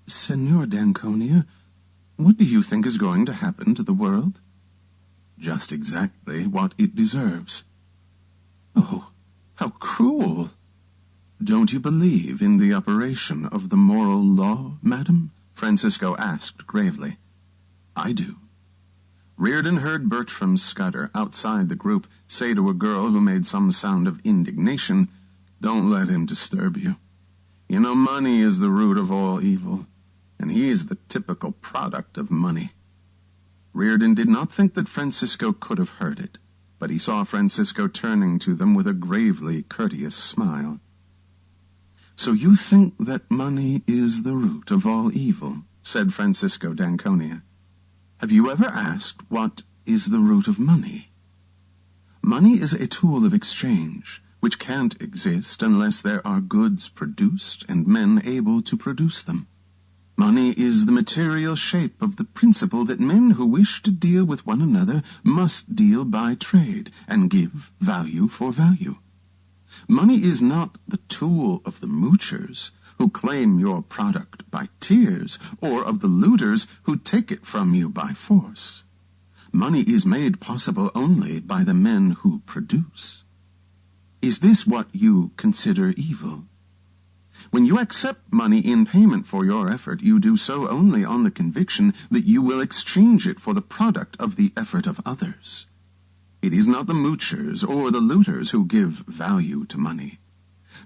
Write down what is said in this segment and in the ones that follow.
Senor d'Anconia, what do you think is going to happen to the world? Just exactly what it deserves. Oh, how cruel! Don't you believe in the operation of the moral law, madam? Francisco asked gravely. I do. Reardon heard Bertram Scudder outside the group say to a girl who made some sound of indignation, Don't let him disturb you. You know, money is the root of all evil, and he is the typical product of money. Reardon did not think that Francisco could have heard it, but he saw Francisco turning to them with a gravely courteous smile. So you think that money is the root of all evil, said Francisco d'Anconia. Have you ever asked what is the root of money? Money is a tool of exchange, which can't exist unless there are goods produced and men able to produce them. Money is the material shape of the principle that men who wish to deal with one another must deal by trade and give value for value. Money is not the tool of the moochers who claim your product by tears, or of the looters who take it from you by force. Money is made possible only by the men who produce. Is this what you consider evil? When you accept money in payment for your effort, you do so only on the conviction that you will exchange it for the product of the effort of others. It is not the moochers or the looters who give value to money.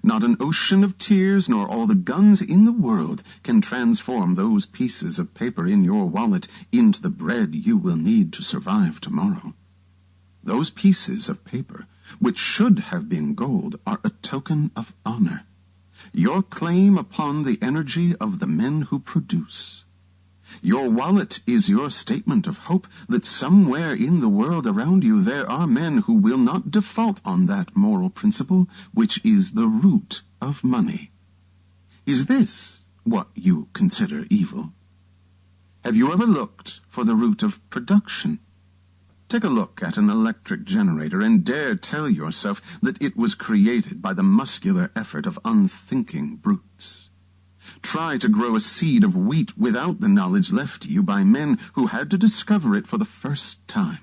Not an ocean of tears nor all the guns in the world can transform those pieces of paper in your wallet into the bread you will need to survive tomorrow. Those pieces of paper, which should have been gold, are a token of honor, your claim upon the energy of the men who produce. Your wallet is your statement of hope that somewhere in the world around you there are men who will not default on that moral principle which is the root of money. Is this what you consider evil? Have you ever looked for the root of production? Take a look at an electric generator and dare tell yourself that it was created by the muscular effort of unthinking brutes. Try to grow a seed of wheat without the knowledge left to you by men who had to discover it for the first time.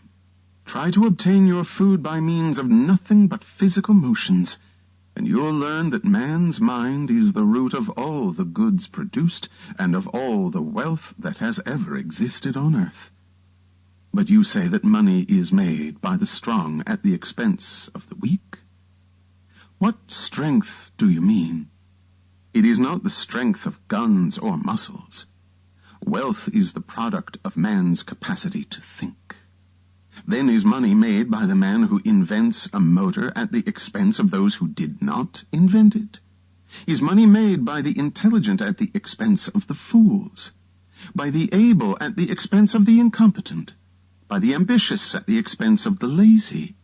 Try to obtain your food by means of nothing but physical motions, and you'll learn that man's mind is the root of all the goods produced and of all the wealth that has ever existed on earth. But you say that money is made by the strong at the expense of the weak? What strength do you mean? It is not the strength of guns or muscles. Wealth is the product of man's capacity to think. Then is money made by the man who invents a motor at the expense of those who did not invent it? Is money made by the intelligent at the expense of the fools? By the able at the expense of the incompetent? By the ambitious at the expense of the lazy?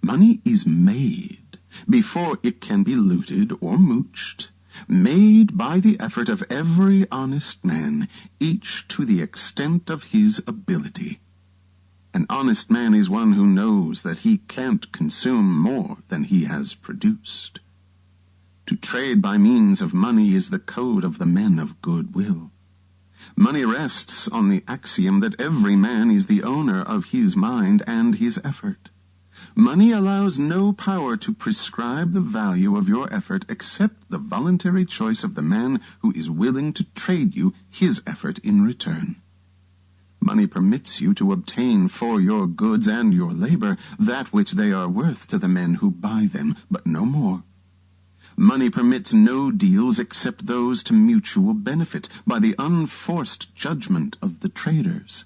Money is made before it can be looted or mooched, made by the effort of every honest man, each to the extent of his ability. An honest man is one who knows that he can't consume more than he has produced. To trade by means of money is the code of the men of goodwill. Money rests on the axiom that every man is the owner of his mind and his effort. Money allows no power to prescribe the value of your effort except the voluntary choice of the man who is willing to trade you his effort in return. Money permits you to obtain for your goods and your labor that which they are worth to the men who buy them, but no more. Money permits no deals except those to mutual benefit by the unforced judgment of the traders.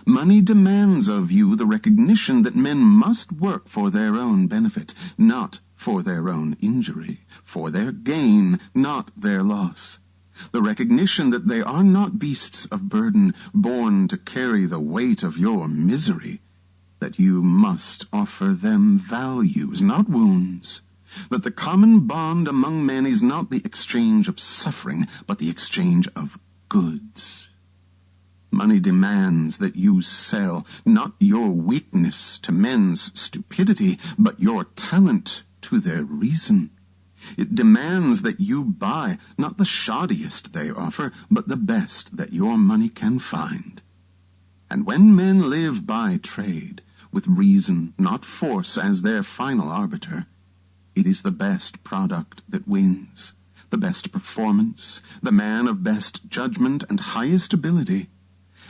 Money demands of you the recognition that men must work for their own benefit, not for their own injury, for their gain, not their loss. The recognition that they are not beasts of burden, born to carry the weight of your misery, that you must offer them values, not wounds, that the common bond among men is not the exchange of suffering, but the exchange of goods. Money demands that you sell not your weakness to men's stupidity, but your talent to their reason. It demands that you buy not the shoddiest they offer, but the best that your money can find. And when men live by trade, with reason, not force, as their final arbiter, it is the best product that wins, the best performance, the man of best judgment and highest ability.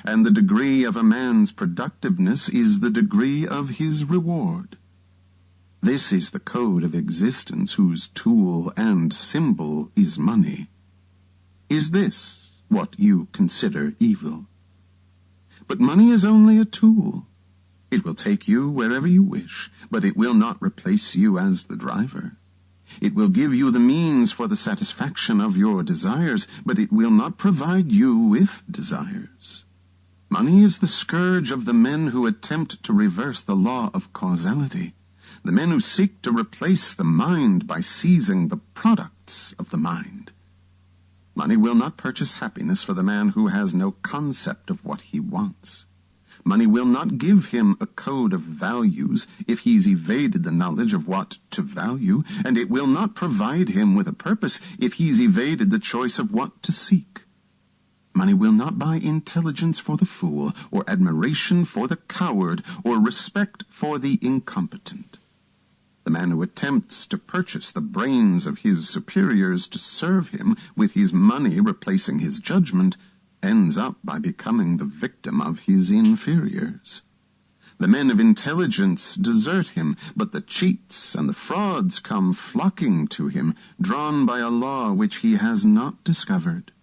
And the degree of a man's productiveness is the degree of his reward. This is the code of existence whose tool and symbol is money. Is this what you consider evil? But money is only a tool. It will take you wherever you wish, but it will not replace you as the driver. It will give you the means for the satisfaction of your desires, but it will not provide you with desires. Money is the scourge of the men who attempt to reverse the law of causality, the men who seek to replace the mind by seizing the products of the mind. Money will not purchase happiness for the man who has no concept of what he wants. Money will not give him a code of values if he's evaded the knowledge of what to value, and it will not provide him with a purpose if he's evaded the choice of what to seek. Money will not buy intelligence for the fool, or admiration for the coward, or respect for the incompetent. The man who attempts to purchase the brains of his superiors to serve him, with his money replacing his judgment, ends up by becoming the victim of his inferiors. The men of intelligence desert him, but the cheats and the frauds come flocking to him, drawn by a law which he has not discovered,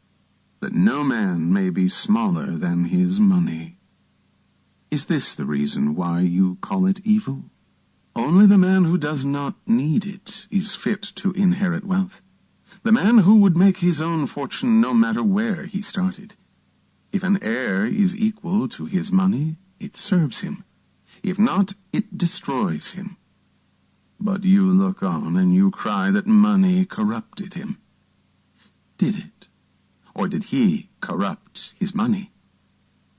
that no man may be smaller than his money. Is this the reason why you call it evil? Only the man who does not need it is fit to inherit wealth. The man who would make his own fortune no matter where he started. If an heir is equal to his money, it serves him. If not, it destroys him. But you look on and you cry that money corrupted him. Did it? Or did he corrupt his money?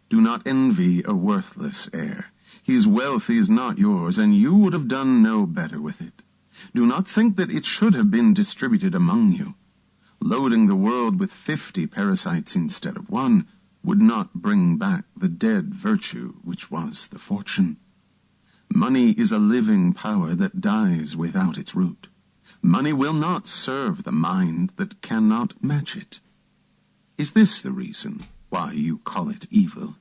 Do not envy a worthless heir. His wealth is not yours, and you would have done no better with it. Do not think that it should have been distributed among you. Loading the world with 50 parasites instead of one would not bring back the dead virtue which was the fortune. Money is a living power that dies without its root. Money will not serve the mind that cannot match it. Is this the reason why you call it evil?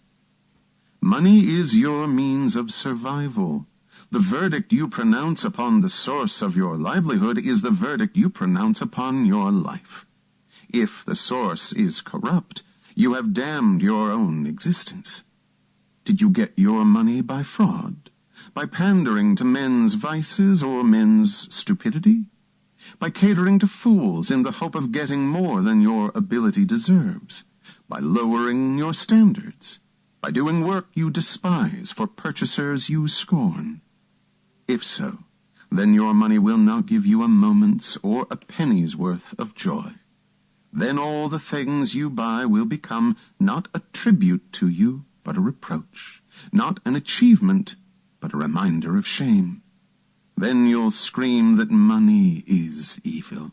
Money is your means of survival. The verdict you pronounce upon the source of your livelihood is the verdict you pronounce upon your life. If the source is corrupt, you have damned your own existence. Did you get your money by fraud? By pandering to men's vices or men's stupidity? By catering to fools in the hope of getting more than your ability deserves? By lowering your standards? By doing work you despise for purchasers you scorn? If so, then your money will not give you a moment's or a penny's worth of joy. Then all the things you buy will become not a tribute to you, but a reproach, not an achievement, but a reminder of shame. Then you'll scream that money is evil.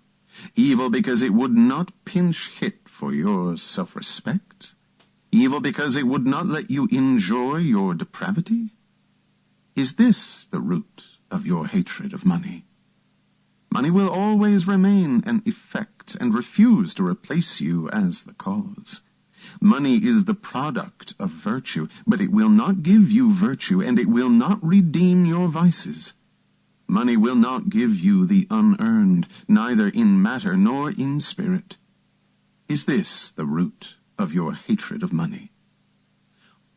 Evil because it would not pinch hit for your self-respect. Evil because it would not let you enjoy your depravity. Is this the root of your hatred of money? Money will always remain an effect and refuse to replace you as the cause. Money is the product of virtue, but it will not give you virtue, and it will not redeem your vices. Money will not give you the unearned, neither in matter nor in spirit. Is this the root of your hatred of money?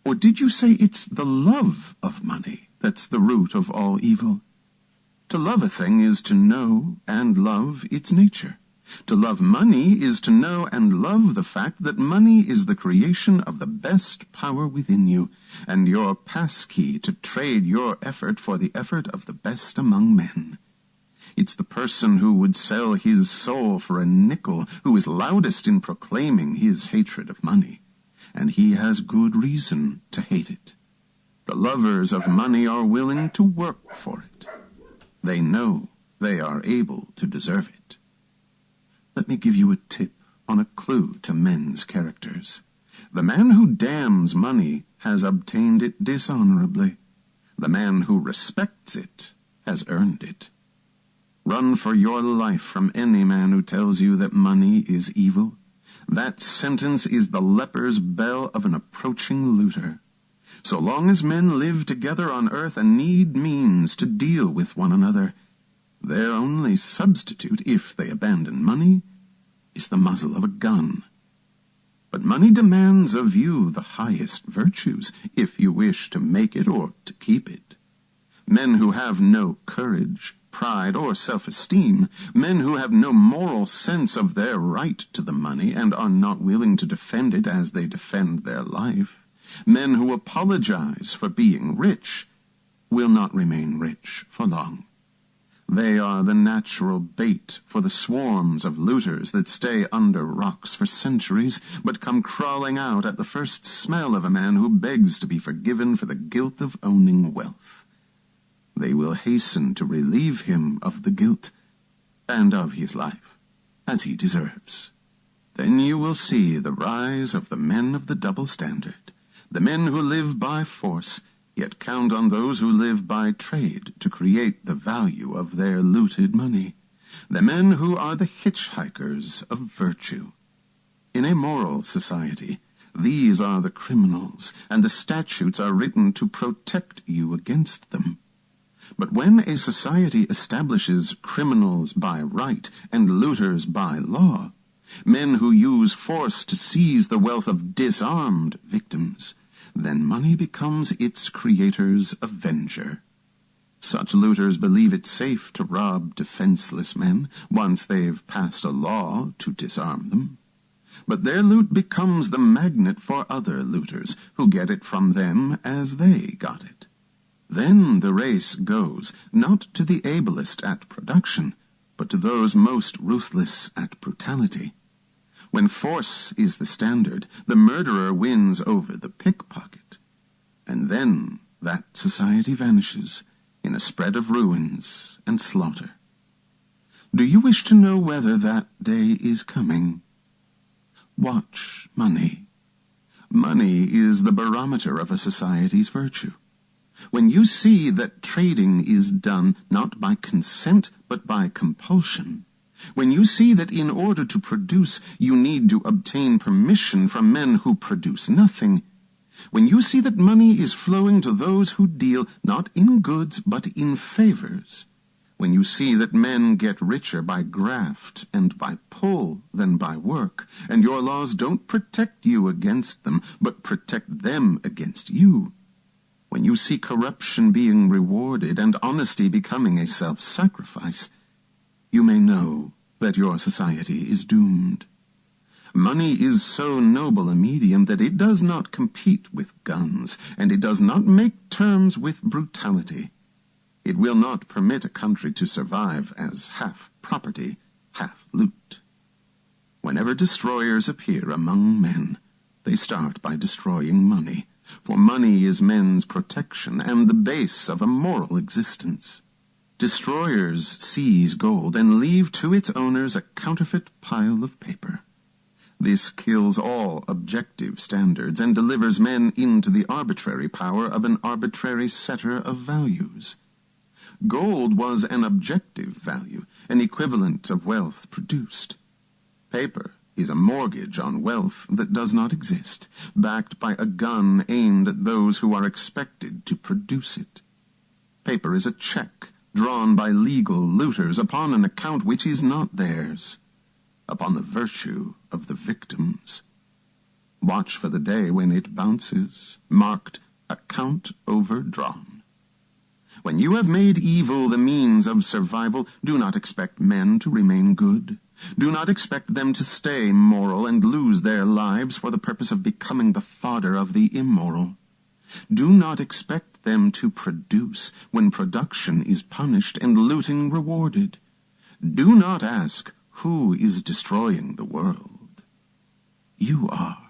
Or did you say it's the love of money that's the root of all evil? To love a thing is to know and love its nature. To love money is to know and love the fact that money is the creation of the best power within you, and your passkey to trade your effort for the effort of the best among men. It's the person who would sell his soul for a nickel who is loudest in proclaiming his hatred of money, and he has good reason to hate it. The lovers of money are willing to work for it. They know they are able to deserve it. let me give you a tip on a clue to men's characters. The man who damns money has obtained it dishonorably. The man who respects it has earned it. Run for your life from any man who tells you that money is evil. That sentence is the leper's bell of an approaching looter. So long as men live together on earth and need means to deal with one another, their only substitute, if they abandon money, is the muzzle of a gun. But money demands of you the highest virtues, if you wish to make it or to keep it. Men who have no courage, pride, or self-esteem, men who have no moral sense of their right to the money and are not willing to defend it as they defend their life, men who apologize for being rich, will not remain rich for long. They are the natural bait for the swarms of looters that stay under rocks for centuries, but come crawling out at the first smell of a man who begs to be forgiven for the guilt of owning wealth. They will hasten to relieve him of the guilt and of his life, as he deserves. Then you will see the rise of the men of the double standard, the men who live by force, yet count on those who live by trade to create the value of their looted money, the men who are the hitchhikers of virtue. In a moral society, these are the criminals, and the statutes are written to protect you against them. But when a society establishes criminals by right and looters by law, men who use force to seize the wealth of disarmed victims, then money becomes its creator's avenger. Such looters believe it safe to rob defenseless men once they've passed a law to disarm them. But their loot becomes the magnet for other looters, who get it from them as they got it. Then the race goes, not to the ablest at production, but to those most ruthless at brutality. When force is the standard, the murderer wins over the pickpocket. And then that society vanishes in a spread of ruins and slaughter. Do you wish to know whether that day is coming? Watch money. Money is the barometer of a society's virtue. When you see that trading is done not by consent but by compulsion, when you see that in order to produce you need to obtain permission from men who produce nothing, when you see that money is flowing to those who deal not in goods but in favors, when you see that men get richer by graft and by pull than by work, and your laws don't protect you against them but protect them against you, when you see corruption being rewarded and honesty becoming a self-sacrifice, you may know that your society is doomed. Money is so noble a medium that it does not compete with guns, and it does not make terms with brutality. It will not permit a country to survive as half property, half loot. Whenever destroyers appear among men, they start by destroying money, for money is men's protection and the base of a moral existence. Destroyers seize gold and leave to its owners a counterfeit pile of paper. This kills all objective standards and delivers men into the arbitrary power of an arbitrary setter of values. Gold was an objective value, an equivalent of wealth produced. Paper is a mortgage on wealth that does not exist, backed by a gun aimed at those who are expected to produce it. Paper is a check drawn by legal looters upon an account which is not theirs, upon the virtue of the victims. Watch for the day when it bounces, marked account overdrawn. When you have made evil the means of survival, do not expect men to remain good. Do not expect them to stay moral and lose their lives for the purpose of becoming the fodder of the immoral. Do not expect them to produce when production is punished and looting rewarded. Do not ask who is destroying the world. You are.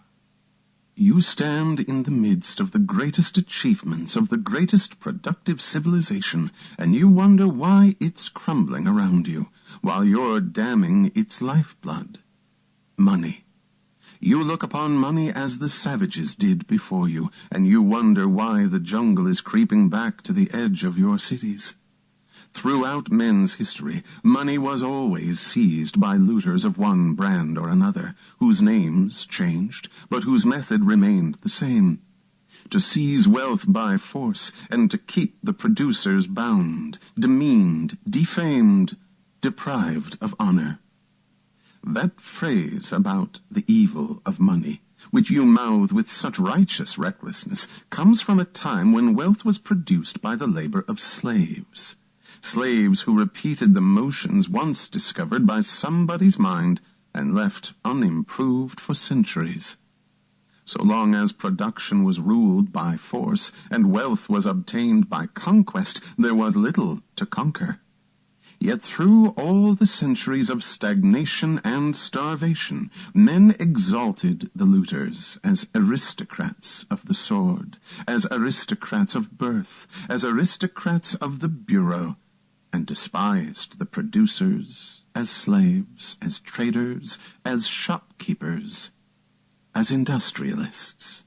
You stand in the midst of the greatest achievements of the greatest productive civilization, and you wonder why it's crumbling around you, while you're damning its lifeblood. Money. You look upon money as the savages did before you, and you wonder why the jungle is creeping back to the edge of your cities. Throughout men's history, money was always seized by looters of one brand or another, whose names changed, but whose method remained the same: to seize wealth by force, and to keep the producers bound, demeaned, defamed, deprived of honor. That phrase about the evil of money, which you mouth with such righteous recklessness, comes from a time when wealth was produced by the labor of slaves. Slaves who repeated the motions once discovered by somebody's mind and left unimproved for centuries. So long as production was ruled by force and wealth was obtained by conquest, there was little to conquer. Yet through all the centuries of stagnation and starvation, men exalted the looters as aristocrats of the sword, as aristocrats of birth, as aristocrats of the bureau, and despised the producers as slaves, as traders, as shopkeepers, as industrialists.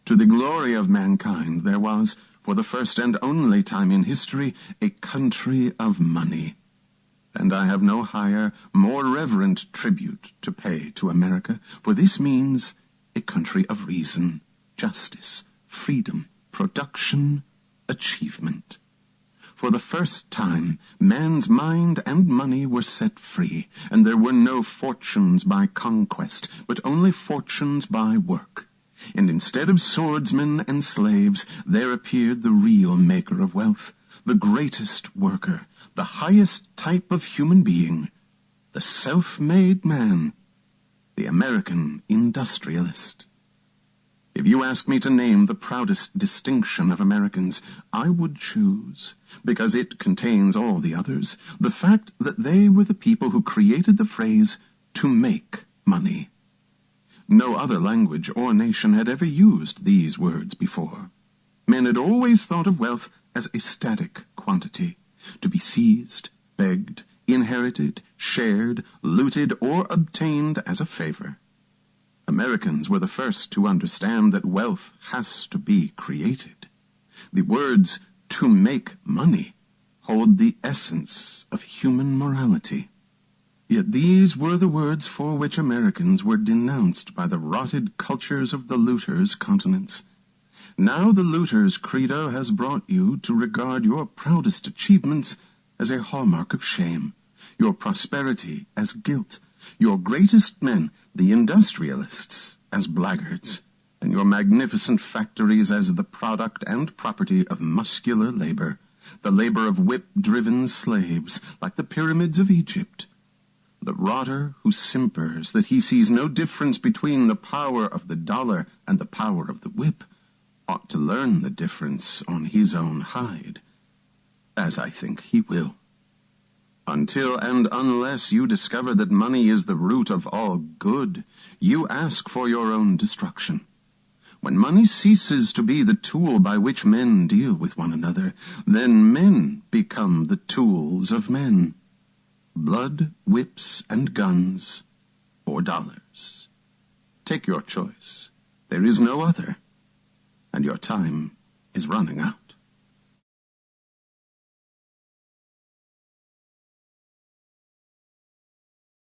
To the glory of mankind there was, for the first and only time in history, a country of money. And I have no higher, more reverent tribute to pay to America, for this means a country of reason, justice, freedom, production, achievement. For the first time, man's mind and money were set free, and there were no fortunes by conquest, but only fortunes by work. And instead of swordsmen and slaves, there appeared the real maker of wealth, the greatest worker, the highest type of human being, the self-made man, the American industrialist. If you ask me to name the proudest distinction of Americans, I would choose, because it contains all the others, the fact that they were the people who created the phrase, to make money. No other language or nation had ever used these words before. Men had always thought of wealth as a static quantity, to be seized, begged, inherited, shared, looted, or obtained as a favor. Americans were the first to understand that wealth has to be created. The words, to make money, hold the essence of human morality. Yet these were the words for which Americans were denounced by the rotted cultures of the looters' continents. Now the looters' credo has brought you to regard your proudest achievements as a hallmark of shame, your prosperity as guilt, your greatest men, the industrialists, as blackguards, and your magnificent factories as the product and property of muscular labor, the labor of whip-driven slaves, like the pyramids of Egypt. The rotter who simpers that he sees no difference between the power of the dollar and the power of the whip ought to learn the difference on his own hide, as I think he will. Until and unless you discover that money is the root of all good, you ask for your own destruction. When money ceases to be the tool by which men deal with one another, then men become the tools of men. Blood, whips, and guns, or dollars. Take your choice. There is no other, and your time is running out.